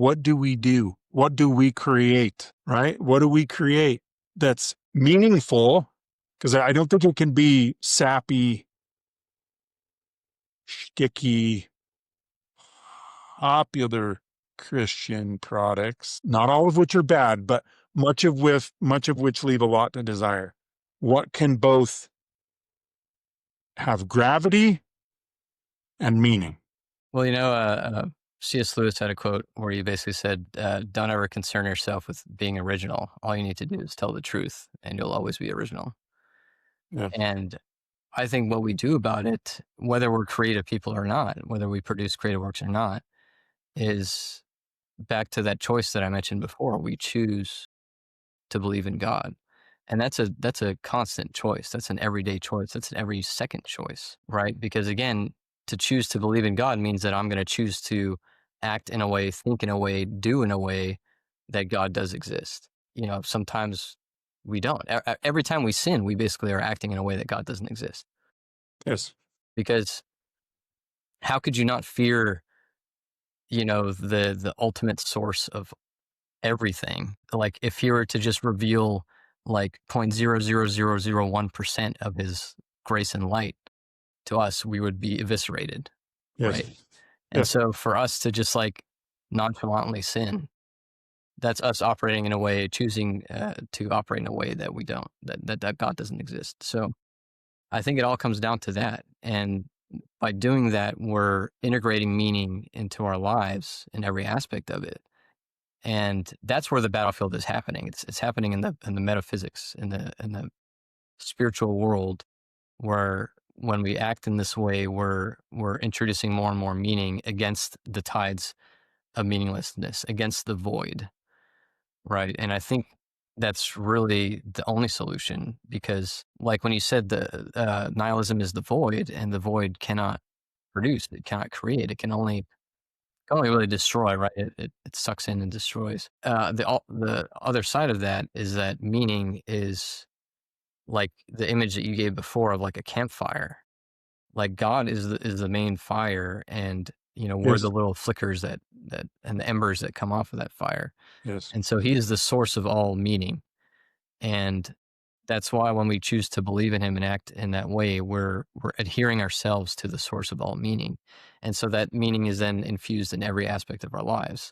what do we do? What do we create, right? What do we create that's meaningful? Because I don't think it can be sappy, sticky, popular Christian products, not all of which are bad, but much of which leave a lot to desire. What can both have gravity and meaning? Well, C.S. Lewis had a quote where he basically said, don't ever concern yourself with being original. All you need to do is tell the truth and you'll always be original. Yeah. And I think what we do about it, whether we're creative people or not, whether we produce creative works or not, is back to that choice that I mentioned before. We choose to believe in God. And that's a constant choice. That's an everyday choice. That's an every second choice, right? Because again, to choose to believe in God means that I'm going to choose to act in a way, think in a way, do in a way that God does exist. Sometimes we don't. Every time we sin, we basically are acting in a way that God doesn't exist. Yes. Because how could you not fear, the ultimate source of everything? Like if he were to just reveal like 0.00001% of his grace and light to us, we would be eviscerated. Yes. Right. And so for us to just like nonchalantly sin, that's us operating in a way, choosing to operate in a way that we don't, that God doesn't exist. So I think it all comes down to that. And by doing that, we're integrating meaning into our lives in every aspect of it. And that's where the battlefield is happening. It's happening in the metaphysics, in the spiritual world, where when we act in this way, we're introducing more and more meaning against the tides of meaninglessness, against the void, right? And I think that's really the only solution, because like when you said the nihilism is the void, and the void cannot produce, it cannot create, it can only really destroy, right? It sucks in and destroys. The other side of that is that meaning is like the image that you gave before of like a campfire. Like God is the main fire, and we're Yes. the little flickers that and the embers that come off of that fire. Yes. And so he is the source of all meaning. And that's why when we choose to believe in him and act in that way, we're adhering ourselves to the source of all meaning. And so that meaning is then infused in every aspect of our lives,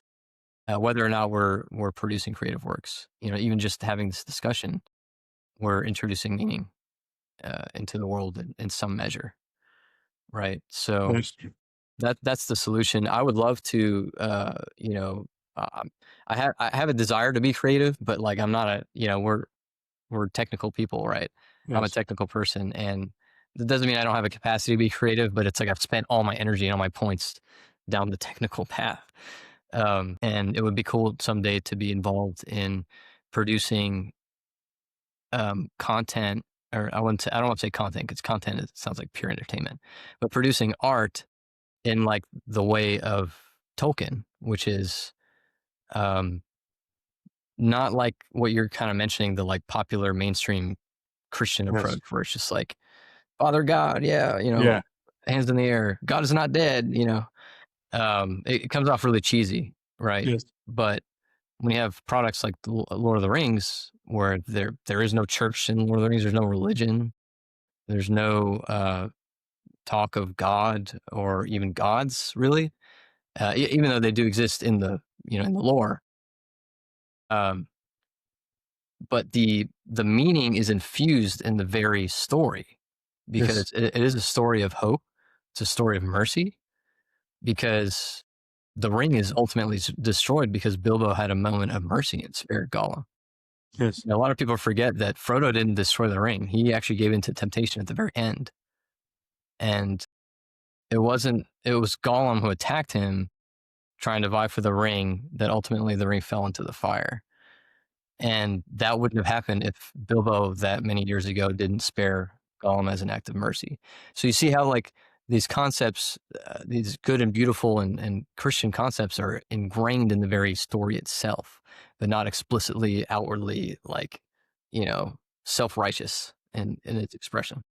whether or not we're producing creative works. Even just having this discussion, we're introducing meaning into the world in some measure, right? So Yes. that's the solution. I would love to, I have a desire to be creative, but like I'm not we're technical people, right? I'm a Yes. technical person, and that doesn't mean I don't have a capacity to be creative, but it's like I've spent all my energy and all my points down the technical path. And it would be cool someday to be involved in producing content, or I don't want to say content, because content sounds like pure entertainment, but producing art in like the way of Tolkien, which is not like what you're kind of mentioning, the like popular mainstream Christian approach, Yes. where it's just like, Father God, Yeah. hands in the air, God is not dead, it comes off really cheesy, right? Yes. But when you have products like Lord of the Rings, where there is no church in Lord of the Rings, there's no religion, there's no talk of God or even gods, really, even though they do exist in the in the lore. But the meaning is infused in the very story, because Yes. it is a story of hope. It's a story of mercy, because the ring is ultimately destroyed because Bilbo had a moment of mercy and spared Gollum. Yes. A lot of people forget that Frodo didn't destroy the ring. He actually gave in to temptation at the very end. And it was Gollum who attacked him, trying to vie for the ring, that ultimately the ring fell into the fire. And that wouldn't have happened if Bilbo that many years ago didn't spare Gollum as an act of mercy. So you see how like these concepts, these good and beautiful and Christian concepts, are ingrained in the very story itself, but not explicitly, outwardly, like, self-righteous in its expression.